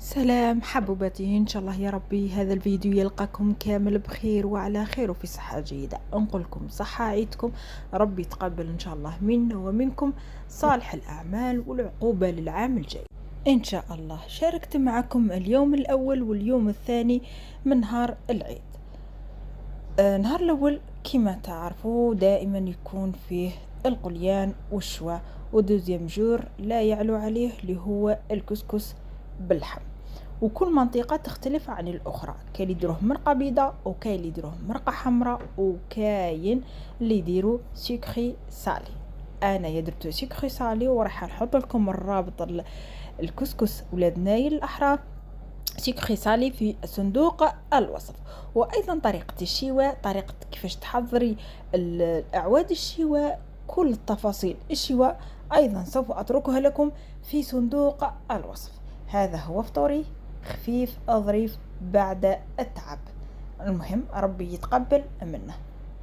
سلام حبوباتي، ان شاء الله يا ربي هذا الفيديو يلقاكم كامل بخير وعلى خير وفي صحة جيدة. نقولكم صحة عيدكم، ربي يتقبل ان شاء الله منا ومنكم صالح الاعمال والعقوبة للعام الجاي ان شاء الله. شاركت معكم اليوم الاول واليوم الثاني من نهار العيد. نهار الاول كما تعرفوا دائما يكون فيه القليان والشوا، ودوزيام جور لا يعلو عليه اللي هو الكسكس باللحم. وكل منطقة تختلف عن الأخرى، كاين اللي يديروه مرقة بيضاء وكاين اللي يديروه مرقة حمراء وكاين اللي يديروا سكري سالي. أنا درتو سكري سالي وراح نحط لكم الرابط الكسكس ولاد نايل الأحرار سكري سالي في صندوق الوصف. وأيضا طريقة الشواء، طريقة كيفاش تحضري الأعواد الشواء، كل التفاصيل الشواء أيضا سوف أتركها لكم في صندوق الوصف. هذا هو فطوري خفيف ظريف بعد التعب. المهم ربي يتقبل منه.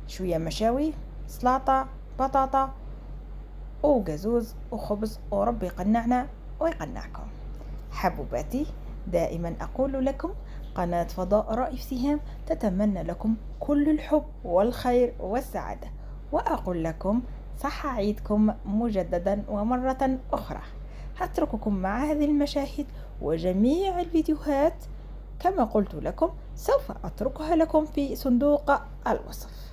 شوية مشاوي، سلطة، بطاطا وجازوز وخبز، وربي يقنعنا ويقنعكم. حبوباتي، دائما أقول لكم قناة فضاء رائف سهام تتمنى لكم كل الحب والخير والسعادة، وأقول لكم صح عيدكم مجددا ومرة أخرى. هترككم مع هذه المشاهد وجميع الفيديوهات كما قلت لكم سوف أتركها لكم في صندوق الوصف.